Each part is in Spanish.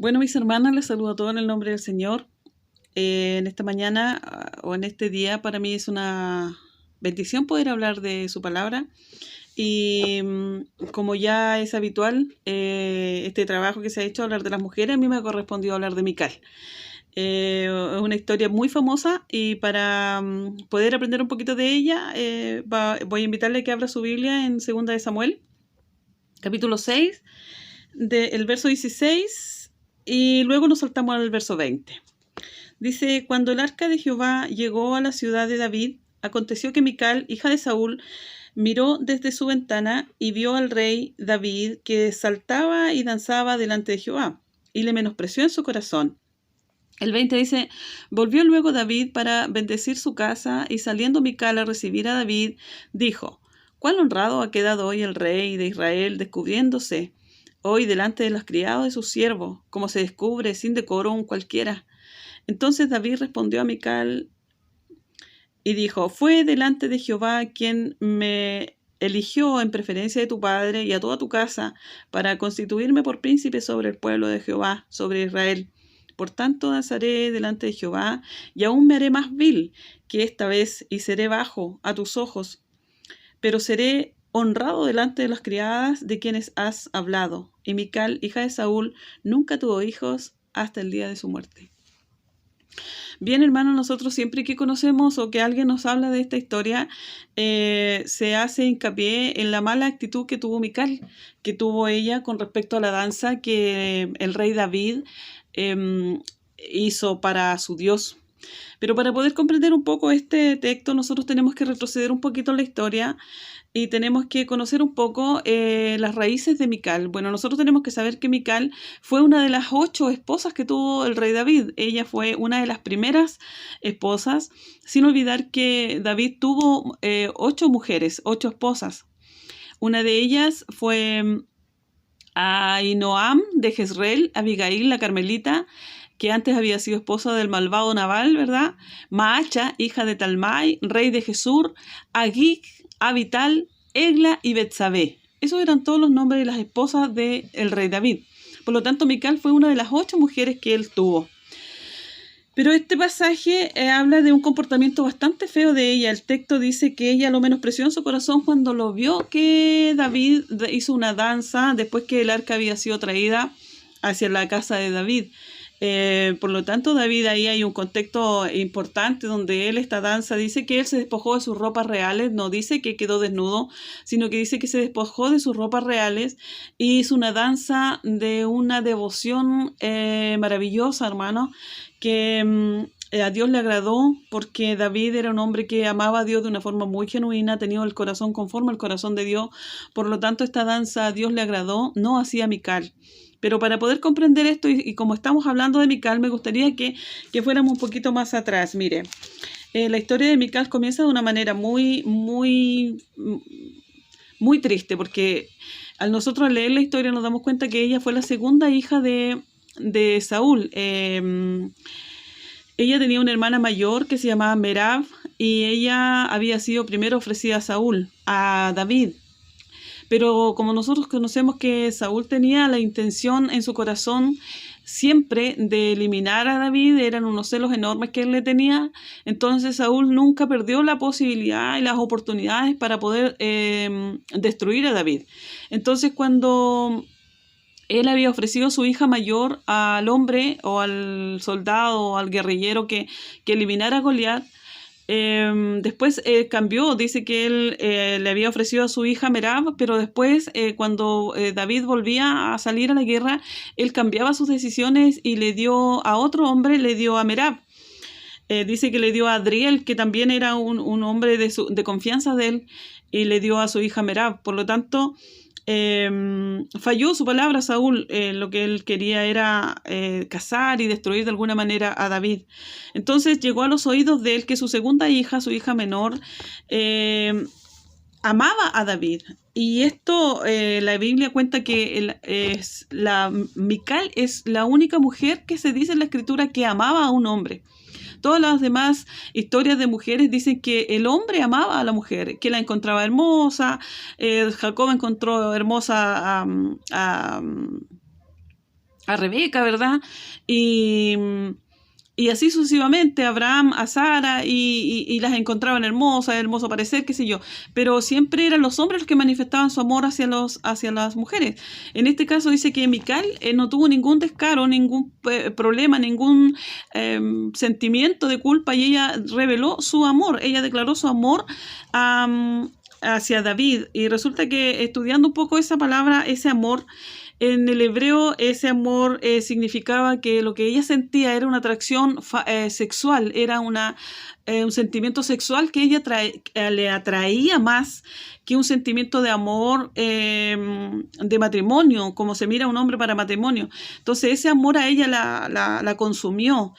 Bueno, mis hermanas, les saludo a todos en el nombre del Señor. En esta mañana o en este día para mí es una bendición poder hablar de su palabra y como ya es habitual, este trabajo que se ha hecho, hablar de las mujeres, a mí me ha correspondido hablar de Mical. Es una historia muy famosa y para poder aprender un poquito de ella, voy a invitarle a que abra su Biblia en 2 de Samuel, capítulo 6, del verso 16, y luego nos saltamos al verso 20. Dice: cuando el arca de Jehová llegó a la ciudad de David, aconteció que Mical, hija de Saúl, miró desde su ventana y vio al rey David que saltaba y danzaba delante de Jehová, y le menospreció en su corazón. El 20 dice: volvió luego David para bendecir su casa, y saliendo Mical a recibir a David, dijo: cuán honrado ha quedado hoy el rey de Israel, descubriéndose hoy delante de los criados de sus siervos, como se descubre sin decoro un cualquiera. Entonces David respondió a Mical y dijo: fue delante de Jehová quien me eligió en preferencia de tu padre y a toda tu casa para constituirme por príncipe sobre el pueblo de Jehová, sobre Israel. Por tanto danzaré delante de Jehová, y aún me haré más vil que esta vez, y seré bajo a tus ojos, pero seré honrado delante de las criadas de quienes has hablado. Y Mical, hija de Saúl, nunca tuvo hijos hasta el día de su muerte. Bien, hermanos, nosotros siempre que conocemos o que alguien nos habla de esta historia, se hace hincapié en la mala actitud que tuvo Mical, que tuvo ella con respecto a la danza que el rey David hizo para su Dios. Pero para poder comprender un poco este texto, nosotros tenemos que retroceder un poquito en la historia y tenemos que conocer un poco las raíces de Mical. Bueno, nosotros tenemos que saber que Mical fue una de las 8 esposas que tuvo el rey David. Ella fue una de las primeras esposas, sin olvidar que David tuvo 8 mujeres, 8 esposas. Una de ellas fue Ahinoam de Jezreel, Abigail, la carmelita, que antes había sido esposa del malvado Nabal, ¿verdad? Maacha, hija de Talmai, rey de Jesur, Agig, Abital, Egla y Betsabé. Esos eran todos los nombres de las esposas del rey David. Por lo tanto, Mical fue una de las 8 mujeres que él tuvo. Pero este pasaje habla de un comportamiento bastante feo de ella. El texto dice que ella lo menospreció en su corazón cuando lo vio que David hizo una danza después que el arca había sido traída hacia la casa de David. Por lo tanto, David, ahí hay un contexto importante donde esta danza, dice que él se despojó de sus ropas reales, no dice que quedó desnudo, sino que dice que se despojó de sus ropas reales y hizo una danza de una devoción maravillosa, hermano, que a Dios le agradó, porque David era un hombre que amaba a Dios de una forma muy genuina, tenía el corazón conforme al corazón de Dios. Por lo tanto, esta danza a Dios le agradó, no hacía Mical. Pero para poder comprender esto, y como estamos hablando de Mical, me gustaría que fuéramos un poquito más atrás. Mire, la historia de Mical comienza de una manera muy triste, porque al nosotros leer la historia nos damos cuenta que ella fue la segunda hija de Saúl. Ella tenía una hermana mayor que se llamaba Merab, y ella había sido primero ofrecida a Saúl, a David. Pero como nosotros conocemos que Saúl tenía la intención en su corazón siempre de eliminar a David, eran unos celos enormes que él le tenía, entonces Saúl nunca perdió la posibilidad y las oportunidades para poder destruir a David. Entonces, cuando él había ofrecido a su hija mayor al hombre o al soldado o al guerrillero que eliminara a Goliat, después cambió, dice que él le había ofrecido a su hija Merab, pero después cuando David volvía a salir a la guerra, él cambiaba sus decisiones y le dio a otro hombre, le dio a Merab. Dice que le dio a Adriel, que también era un hombre de confianza de él, y le dio a su hija Merab. Por lo tanto, falló su palabra Saúl. Lo que él quería era cazar y destruir de alguna manera a David. Entonces llegó a los oídos de él que su segunda hija, su hija menor, amaba a David. Y esto, la Biblia cuenta que Mical es la única mujer que se dice en la escritura que amaba a un hombre. Todas las demás historias de mujeres dicen que el hombre amaba a la mujer, que la encontraba hermosa. Jacob encontró hermosa a a Rebeca, ¿verdad? Y, y así sucesivamente, Abraham a Sara, y las encontraban hermosas, hermoso parecer, qué sé yo. Pero siempre eran los hombres los que manifestaban su amor hacia las mujeres. En este caso dice que Mical no tuvo ningún descaro, ningún problema, ningún sentimiento de culpa, y ella reveló su amor, ella declaró su amor hacia David. Y resulta que estudiando un poco esa palabra, ese amor, en el hebreo ese amor significaba que lo que ella sentía era una atracción sexual, era un sentimiento sexual que ella le atraía más que un sentimiento de amor de matrimonio, como se mira a un hombre para matrimonio. Entonces ese amor a ella la consumió.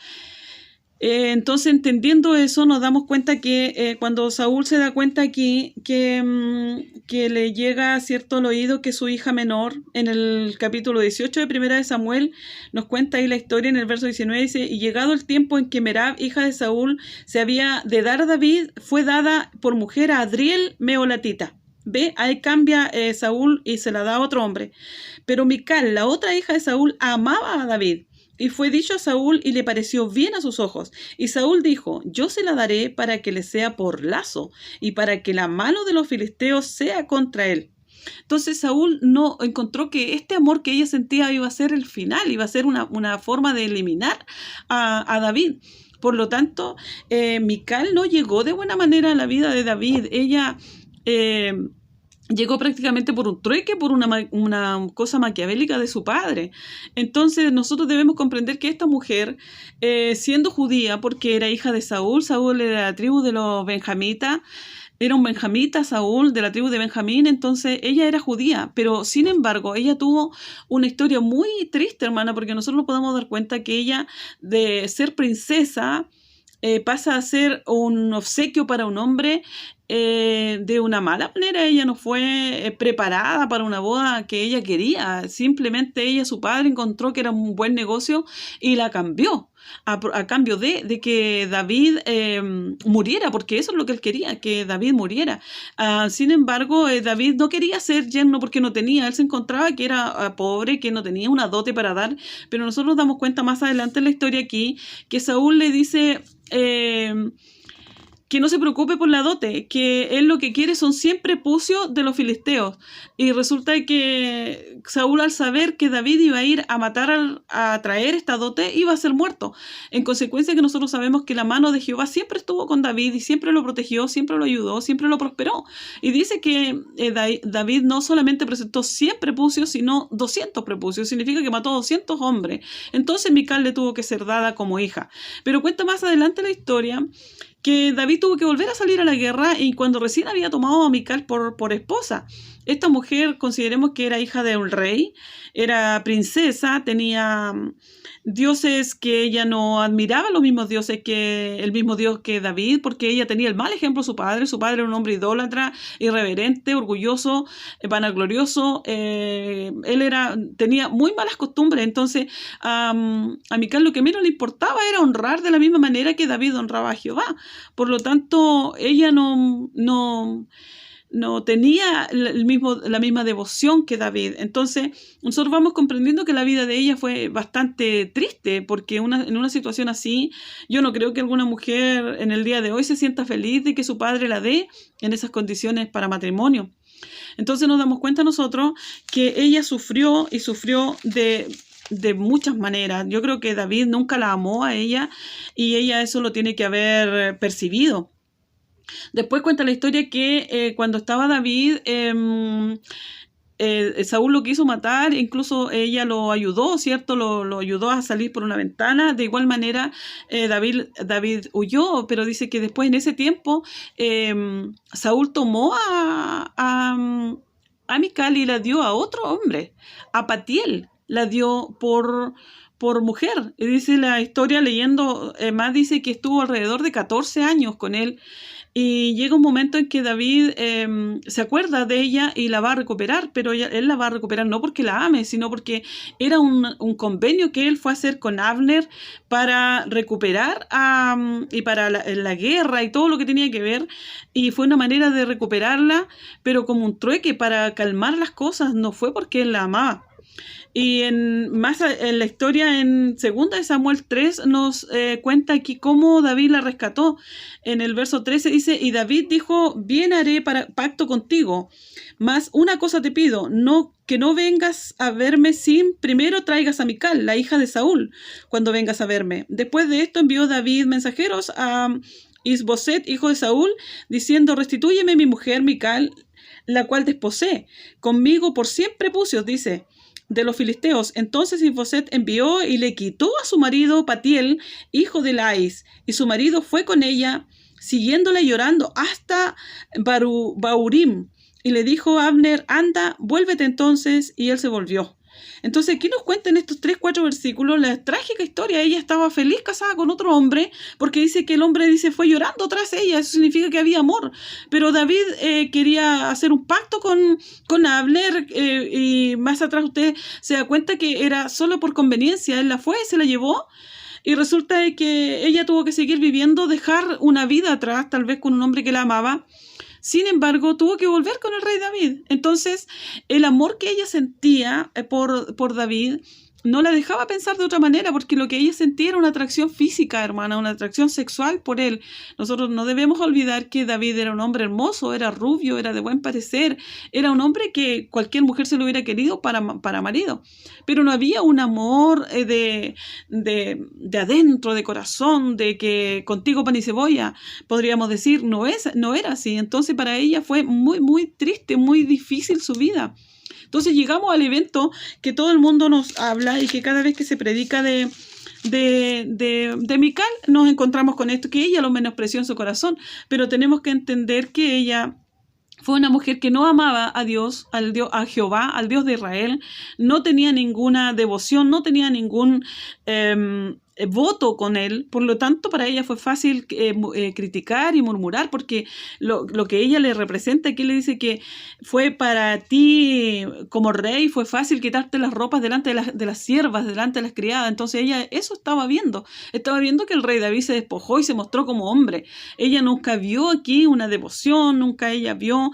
Entonces, entendiendo eso, nos damos cuenta que cuando Saúl se da cuenta aquí que le llega cierto al oído que su hija menor, en el capítulo 18 de Primera de Samuel, nos cuenta ahí la historia en el verso 19, dice: y llegado el tiempo en que Merab, hija de Saúl, se había de dar a David, fue dada por mujer a Adriel Meolatita. ¿Ve? Ahí cambia Saúl y se la da a otro hombre. Pero Mical, la otra hija de Saúl, amaba a David. Y fue dicho a Saúl y le pareció bien a sus ojos. Y Saúl dijo: yo se la daré para que le sea por lazo y para que la mano de los filisteos sea contra él. Entonces Saúl no encontró que este amor que ella sentía iba a ser el final, iba a ser una forma de eliminar a David. Por lo tanto, Mical no llegó de buena manera a la vida de David. Ella llegó prácticamente por un trueque, por una cosa maquiavélica de su padre. Entonces nosotros debemos comprender que esta mujer, siendo judía, porque era hija de Saúl, Saúl era de la tribu de los benjamitas, era un benjamita Saúl de la tribu de Benjamín, entonces ella era judía, pero sin embargo ella tuvo una historia muy triste, hermana, porque nosotros nos podemos dar cuenta que ella, de ser princesa, pasa a ser un obsequio para un hombre de una mala manera. Ella no fue preparada para una boda que ella quería. Simplemente ella, su padre, encontró que era un buen negocio y la cambió a cambio de que David muriera, porque eso es lo que él quería, que David muriera. Sin embargo, David no quería ser yerno porque no tenía, él se encontraba que era pobre, que no tenía una dote para dar, pero nosotros nos damos cuenta más adelante en la historia aquí que Saúl le dice que no se preocupe por la dote, que él lo que quiere son 100 prepucios de los filisteos. Y resulta que Saúl, al saber que David iba a ir a matar, a traer esta dote, iba a ser muerto. En consecuencia, que nosotros sabemos que la mano de Jehová siempre estuvo con David y siempre lo protegió, siempre lo ayudó, siempre lo prosperó. Y dice que David no solamente presentó 100 prepucios, sino 200 prepucios. Significa que mató 200 hombres. Entonces Mical le tuvo que ser dada como hija. Pero cuenta más adelante la historia que David tuvo que volver a salir a la guerra, y cuando recién había tomado a Mical por esposa. Esta mujer, consideremos que era hija de un rey, era princesa, tenía dioses que ella no admiraba, los mismos dioses que el mismo Dios que David, porque ella tenía el mal ejemplo de su padre. Su padre era un hombre idólatra, irreverente, orgulloso, vanaglorioso. Él tenía muy malas costumbres. Entonces a Mical lo que menos le importaba era honrar de la misma manera que David honraba a Jehová. Por lo tanto, ella no tenía la misma devoción que David. Entonces nosotros vamos comprendiendo que la vida de ella fue bastante triste, porque en una situación así, yo no creo que alguna mujer en el día de hoy se sienta feliz de que su padre la dé en esas condiciones para matrimonio. Entonces nos damos cuenta nosotros que ella sufrió, y sufrió de muchas maneras. Yo creo que David nunca la amó a ella, y ella eso lo tiene que haber percibido. Después cuenta la historia que cuando estaba David, Saúl lo quiso matar, incluso ella lo ayudó, ¿cierto? Lo ayudó a salir por una ventana. De igual manera, David huyó, pero dice que después, en ese tiempo, Saúl tomó a Mical y la dio a otro hombre, a Patiel, la dio por mujer. Y dice la historia, leyendo más, dice que estuvo alrededor de 14 años con él. Y llega un momento en que David se acuerda de ella y la va a recuperar, pero él la va a recuperar no porque la ame, sino porque era un convenio que él fue a hacer con Abner para recuperar y para la guerra y todo lo que tenía que ver, y fue una manera de recuperarla, pero como un trueque para calmar las cosas, no fue porque él la amaba. Y en la historia, en 2 de Samuel 3, nos cuenta aquí cómo David la rescató. En el verso 13 dice, y David dijo, bien haré pacto contigo, mas una cosa te pido, que no vengas a verme sin primero traigas a Mical, la hija de Saúl, cuando vengas a verme. Después de esto envió David mensajeros a Isboset, hijo de Saúl, diciendo, restitúyeme mi mujer Mical, la cual desposé. Conmigo por 100 prepucios, dice, de los filisteos. Entonces Isboset envió y le quitó a su marido Patiel, hijo de Lais, y su marido fue con ella, siguiéndola y llorando hasta Baurim. Y le dijo a Abner, anda, vuélvete entonces, y él se volvió. Entonces aquí nos cuentan estos 3-4 versículos la trágica historia. Ella estaba feliz casada con otro hombre, porque dice que el hombre fue llorando tras ella. Eso significa que había amor. Pero David quería hacer un pacto con Abner, y más atrás usted se da cuenta que era solo por conveniencia. Él la fue, se la llevó, y resulta de que ella tuvo que seguir viviendo, dejar una vida atrás, tal vez con un hombre que la amaba. Sin embargo, tuvo que volver con el rey David. Entonces, el amor que ella sentía por David no la dejaba pensar de otra manera, porque lo que ella sentía era una atracción física, hermana, una atracción sexual por él. Nosotros no debemos olvidar que David era un hombre hermoso, era rubio, era de buen parecer, era un hombre que cualquier mujer se lo hubiera querido para marido. Pero no había un amor de adentro, de corazón, de que contigo pan y cebolla, podríamos decir, no era así. Entonces para ella fue muy, muy triste, muy difícil su vida. Entonces llegamos al evento que todo el mundo nos habla y que cada vez que se predica de Mical nos encontramos con esto, que ella lo menospreció en su corazón, pero tenemos que entender que ella fue una mujer que no amaba a Dios, a Jehová, al Dios de Israel, no tenía ninguna devoción, no tenía ningún voto con él. Por lo tanto, para ella fue fácil criticar y murmurar, porque lo que ella le representa, aquí le dice que fue para ti como rey, fue fácil quitarte las ropas delante de las siervas, delante de las criadas. Entonces ella eso estaba viendo que el rey David se despojó y se mostró como hombre. Ella nunca vio aquí una devoción, nunca ella vio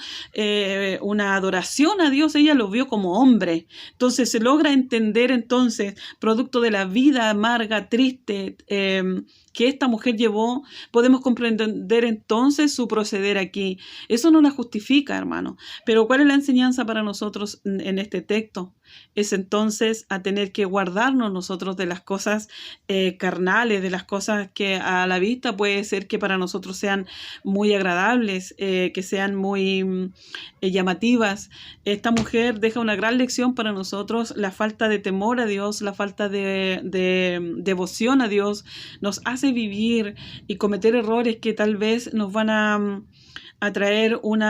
una adoración a Dios, ella lo vio como hombre. Entonces se logra entender entonces, producto de la vida amarga, triste, que esta mujer llevó, podemos comprender entonces su proceder aquí. Eso no la justifica, hermano. Pero ¿cuál es la enseñanza para nosotros en este texto? Es entonces a tener que guardarnos nosotros de las cosas carnales, de las cosas que a la vista puede ser que para nosotros sean muy agradables, que sean muy llamativas. Esta mujer deja una gran lección para nosotros: la falta de temor a Dios, la falta de devoción a Dios nos hace vivir y cometer errores que tal vez nos van a traer un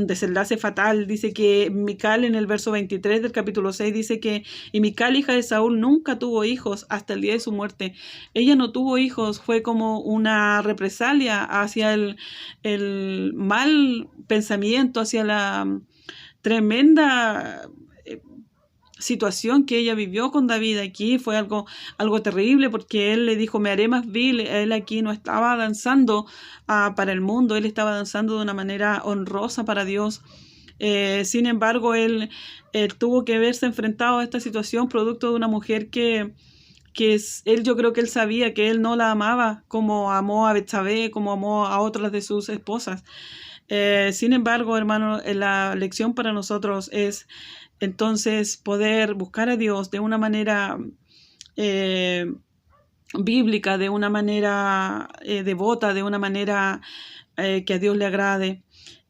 desenlace fatal. Dice que Mical, en el verso 23 del capítulo 6, dice que y Mical, hija de Saúl, nunca tuvo hijos hasta el día de su muerte. Ella no tuvo hijos, fue como una represalia hacia el mal pensamiento, hacia la tremenda situación que ella vivió con David. Aquí fue algo terrible, porque él le dijo: me haré más vil. Él aquí no estaba danzando para el mundo, él estaba danzando de una manera honrosa para Dios. Sin embargo, él tuvo que verse enfrentado a esta situación producto de una mujer que yo creo que él sabía que él no la amaba como amó a Betsabé, como amó a otras de sus esposas. Sin embargo, hermano, la lección para nosotros es entonces poder buscar a Dios de una manera bíblica, de una manera devota, de una manera que a Dios le agrade.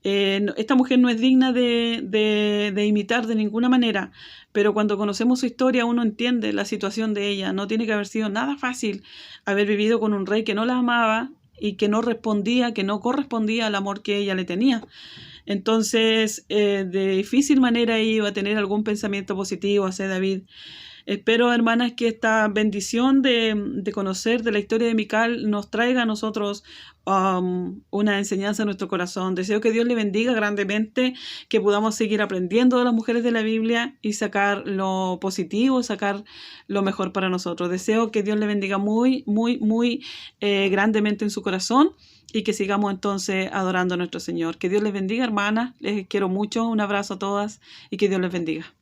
Esta mujer no es digna de imitar de ninguna manera, pero cuando conocemos su historia uno entiende la situación de ella. No tiene que haber sido nada fácil haber vivido con un rey que no la amaba y que no correspondía al amor que ella le tenía. Entonces, de difícil manera iba a tener algún pensamiento positivo hacia David. Espero, hermanas, que esta bendición de conocer de la historia de Mical nos traiga a nosotros una enseñanza en nuestro corazón. Deseo que Dios le bendiga grandemente, que podamos seguir aprendiendo de las mujeres de la Biblia y sacar lo positivo, sacar lo mejor para nosotros. Deseo que Dios le bendiga muy, muy, muy grandemente en su corazón y que sigamos entonces adorando a nuestro Señor. Que Dios les bendiga, hermanas. Les quiero mucho. Un abrazo a todas y que Dios les bendiga.